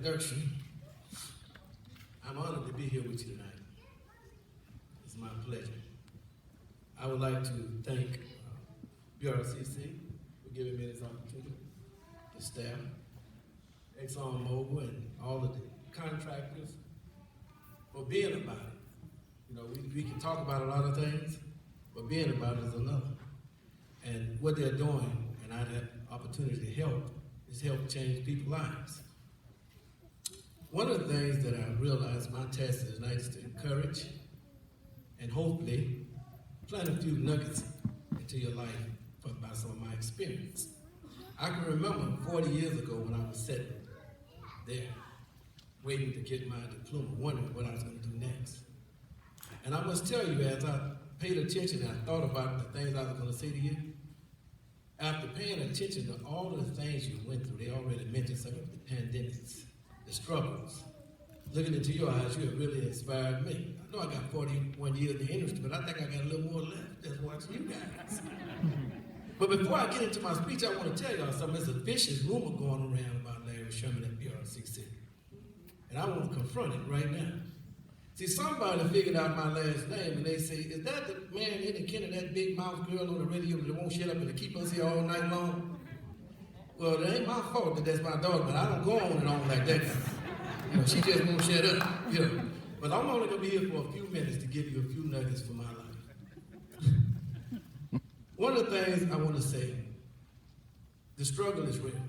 introduction. I'm honored to be here with you tonight. It's my pleasure. I would like to thank BRCC for giving me this opportunity, the staff, ExxonMobil, and all of the contractors for being about it. You know, we can talk about a lot of things, but being about it is another. And what they're doing, and I had opportunity to help, is help change people's lives. One of the things that I realized my task tonight is to encourage and hopefully plant a few nuggets into your life by some of my experience. I can remember 40 years ago when I was sitting there waiting to get my diploma, wondering what I was going to do next. And I must tell you, as I paid attention and I thought about the things I was going to say to you, after paying attention to all of the things you went through, they already mentioned some of the pandemics, the struggles. Looking into your eyes, you have really inspired me. I know I got 41 years in the industry, but I think I got a little more left just watching you guys. But before I get into my speech, I want to tell y'all something. There's a vicious rumor going around about Sherman at BRCC. And I want to confront it right now. See, somebody figured out my last name, and they say, is that the man indicating that big mouth girl on the radio that won't shut up and keep us here all night long? Well, it ain't my fault that that's my daughter, but I don't go on and on like that. You know, she just won't shut up, you know. But I'm only going to be here for a few minutes to give you a few nuggets for my life. One of the things I want to say, the struggle is real.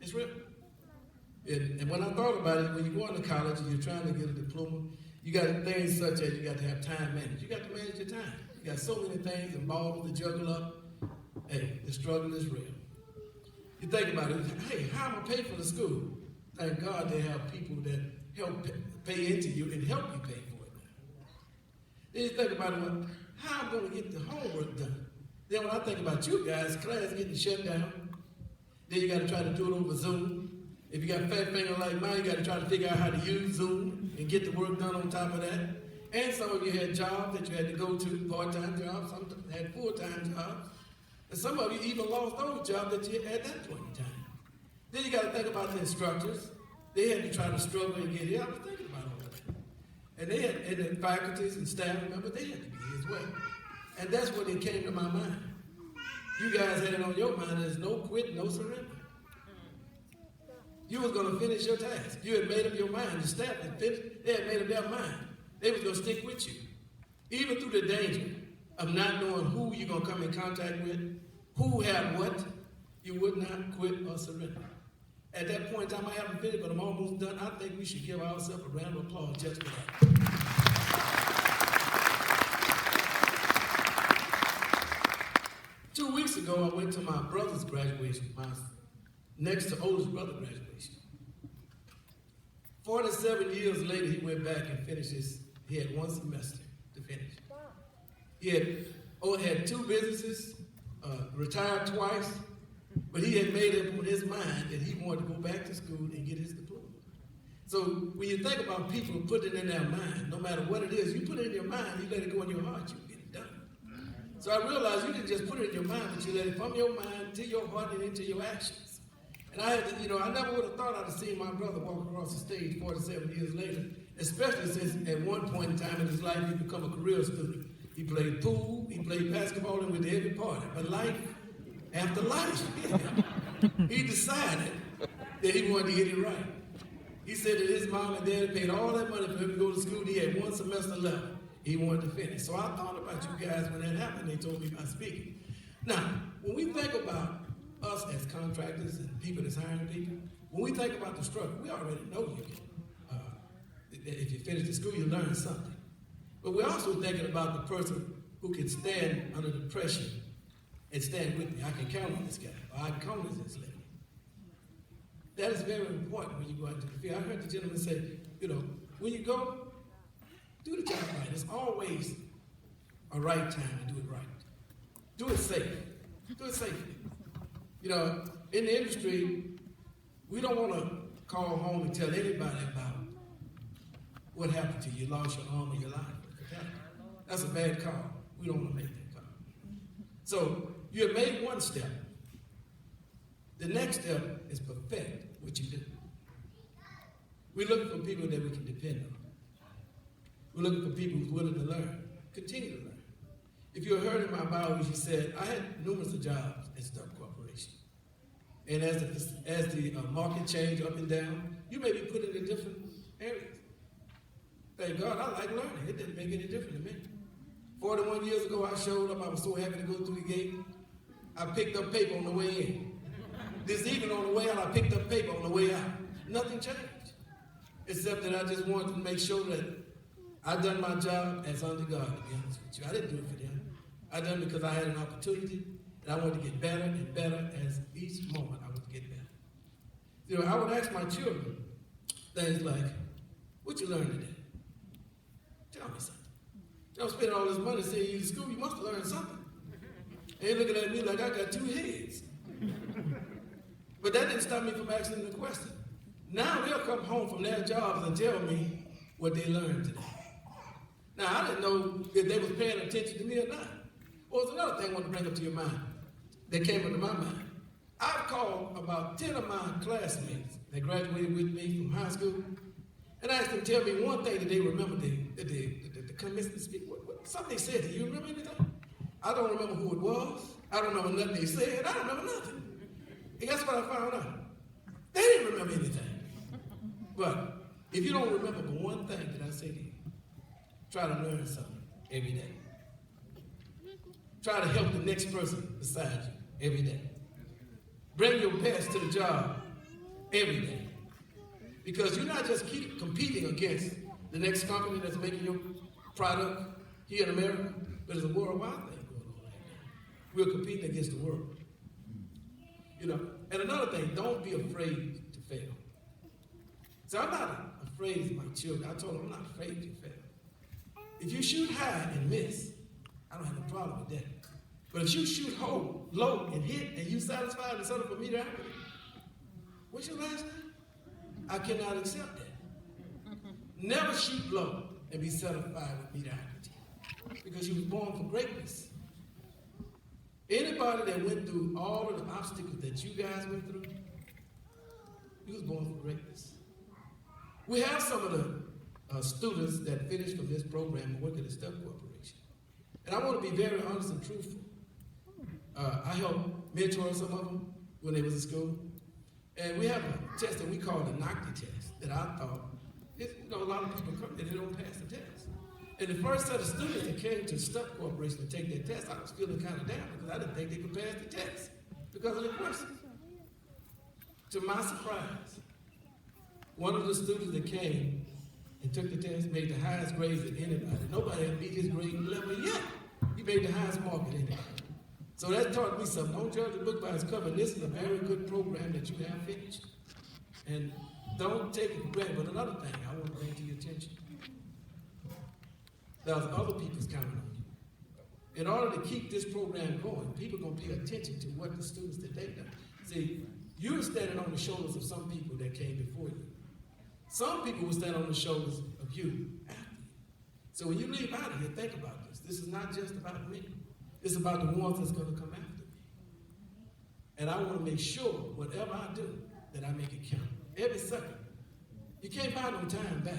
It's real. And when I thought about it, when you go into college and you're trying to get a diploma, you got things such as you got to have time management. You got to manage your time. You got so many things and balls to juggle up. Hey, the struggle is real. You think about it, hey, how am I pay for the school? Thank God they have people that help pay into you and help you pay for it now. Then you think about it, well, how am I going to get the homework done? Then when I think about you guys, class getting shut down, then you got to try to do it over Zoom. If you got a fat finger like mine, you got to try to figure out how to use Zoom and get the work done on top of that. And some of you had jobs that you had to go to, part-time jobs, some had full-time jobs. And some of you even lost those jobs that you had at that point in time. Then you got to think about the instructors. They had to try to struggle and get here. I was thinking about all that. And they had, and the faculties and staff members, they had to be here as well. And that's when it came to my mind. You guys had it on your mind, there's no quit, no surrender. You was going to finish your task. You had made up your mind. The staff had finished. They had made up their mind. They was going to stick with you. Even through the danger of not knowing who you're going to come in contact with, who had what, you would not quit or surrender. At that point in time, I haven't finished, but I'm almost done. I think we should give ourselves a round of applause just for that. Two weeks ago, I went to my brother's graduation, my next to oldest brother graduation. 47 years later, he went back and finished he had one semester to finish. He had two businesses, retired twice, but he had made up on his mind that he wanted to go back to school and get his diploma. So when you think about people putting it in their mind, no matter what it is, you put it in your mind, you let it go in your heart, you get it done. So I realized you didn't just put it in your mind, but you let it from your mind to your heart and into your actions. And I had to, I never would have thought I'd have seen my brother walk across the stage 47 years later, especially since at one point in time in his life he became a career student. He played pool, he played basketball, and went to every party. But life after life, he decided that he wanted to get it right. He said that his mom and dad paid all that money for him to go to school. He had one semester left. He wanted to finish. So I thought about you guys when that happened. They told me about speaking. Now, when we think about us as contractors and people that's hiring people, when we think about the struggle, we already know you can. If you finish the school, you learn something. But we're also thinking about the person who can stand under the pressure and stand with me. I can count on this guy, or I can count on this lady. That is very important when you go out into the field. I heard the gentleman say, when you go, do the job right. There's always a right time to do it right. Do it safe. Do it safely. In the industry, we don't want to call home and tell anybody about what happened to you. You lost your arm or your life. That's a bad call. We don't want to make that call. So you have made one step. The next step is perfect what you do. We're looking for people that we can depend on. We're looking for people who's willing to learn, continue to learn. If you heard in my biography, she said, I had numerous jobs at Stubb Corporation. And as the market changed up and down, you may be put into different areas. Thank God, I like learning. It didn't make any difference to me. 41 years ago, I showed up. I was so happy to go through the gate. I picked up paper on the way in. This evening on the way out, I picked up paper on the way out. Nothing changed. Except that I just wanted to make sure that I done my job as unto God, to be honest with you. I didn't do it for them. I done it because I had an opportunity, and I wanted to get better and better as each moment I would get better. You know, I would ask my children things like, what you learned today? Tell me something. I'm spending all this money sending you to school, you must have learned something. And they're looking at me like I got two heads. But that didn't stop me from asking them the question. Now they'll come home from their jobs and tell me what they learned today. Now, I didn't know if they was paying attention to me or not. Well, there's another thing I want to bring up to your mind that came into my mind. I've called about 10 of my classmates that graduated with me from high school and asked them to tell me one thing that they remember the commencement speech. Something they said. Do you remember anything? I don't remember who it was. I don't remember nothing they said. I don't remember nothing. And guess what I found out? They didn't remember anything. But if you don't remember the one thing that I say to you, try to learn something every day. Try to help the next person beside you every day. Bring your best to the job every day. Because you're not just keep competing against the next company that's making your product here in America, but it's a worldwide thing going on right now. We're competing against the world. You know, and another thing, don't be afraid to fail. So I'm not afraid of my children. I told them I'm not afraid to fail. If you shoot high and miss, I don't have a problem with that. But if you shoot low and hit and you satisfied and settle for mediocrity, what's your last name? I cannot accept that. Never shoot low and be satisfied with mediocrity because you was born for greatness. Anybody that went through all of the obstacles that you guys went through, you was born for greatness. We have some of the students that finished from this program and work at the Stubb Corporation. And I want to be very honest and truthful. I helped mentor some of them when they was in school. And we have a test that we call the NOCTI test that I thought, a lot of people come and they don't pass the test. And the first set of students that came to Stubb Corporation to take their test, I was feeling kind of down because I didn't think they could pass the test because of the questions. To my surprise, one of the students that came and took the test made the highest grades of anybody. Nobody had beat his grade level yet. He made the highest mark of anybody. So that taught me something. Don't judge the book by its cover. This is a very good program that you have finished. And don't take it for granted. But another thing I want to bring to your attention. There's other people's counting on you. In order to keep this program going, people are going to pay attention to what the students that they've done. See, you're standing on the shoulders of some people that came before you. Some people will stand on the shoulders of you after you. So when you leave out of here, think about this. This is not just about me. It's about the ones that's going to come after me. And I want to make sure, whatever I do, that I make it count. Every second. You can't buy no time back.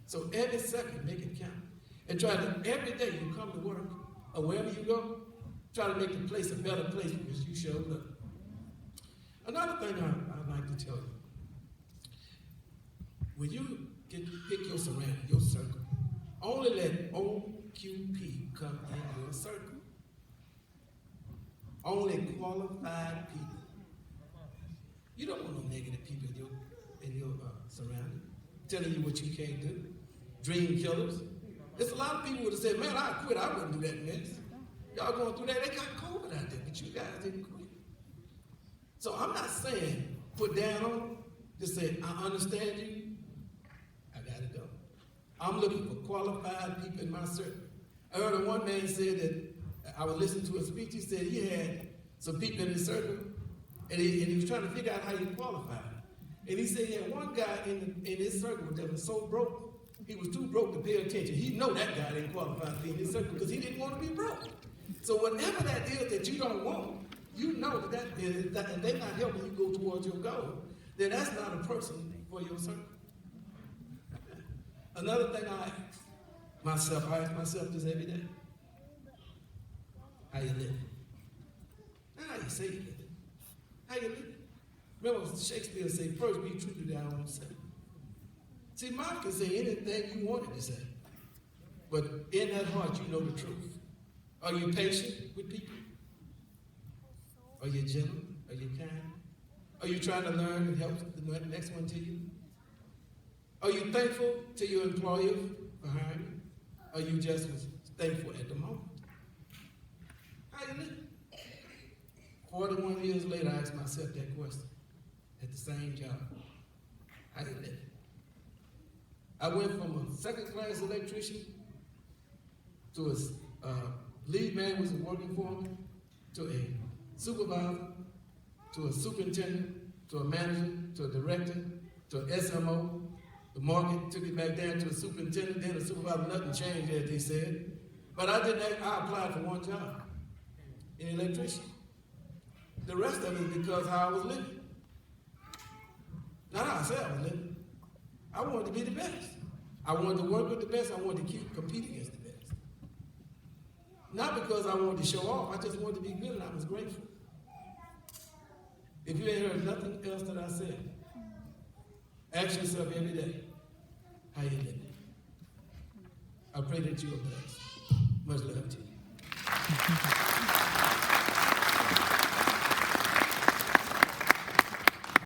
So every second, make it count. And try to, every day you come to work, or wherever you go, try to make the place a better place because you showed up. Another thing I'd like to tell you. When you pick your surrounding, your circle, only let OQP come in your circle. Only qualified people. You don't want no negative people in your surrounding, telling you what you can't do. Dream killers. There's a lot of people would have said, man, I quit. I wouldn't do that mess. Y'all going through that. They got COVID out there, but you guys didn't quit. So I'm not saying put down on them. Just say, I understand you. I got to go. I'm looking for qualified people in my circle. I heard one man say that, I was listening to a speech, he said he had some people in his circle, and he was trying to figure out how he qualified. And he said he had one guy in his circle that was so broke, he was too broke to pay attention. He know that guy didn't qualify to be in his circle because he didn't want to be broke. So whatever that is that you don't want, you know that is, and they're not helping you go towards your goal, then that's not a person for your circle. Another thing I ask myself this every day. How you living? Not how you say you living. How you living? Remember Shakespeare said, first be true to thy own self. See, mouth can say anything you want it to say. But in that heart, you know the truth. Are you patient with people? Are you gentle? Are you kind? Are you trying to learn and help the next one to you? Are you thankful to your employer for hiring you? Are you just thankful at the moment? How you live? 41 years later, I asked myself that question at the same job. How you live? I went from a second-class electrician to a lead man was working for me, to a supervisor, to a superintendent, to a manager, to a director, to an SMO. The market took it back down to a superintendent, then a supervisor. Nothing changed, as they said. But I applied for one job, an electrician. The rest of it is because how I was living. Not how I said I was living. I wanted to be the best. I wanted to work with the best. I wanted to keep competing against the best. Not because I wanted to show off. I just wanted to be good, and I was grateful. If you ain't heard nothing else that I said, ask yourself every day, how you living? I pray that you are blessed. Much love to you.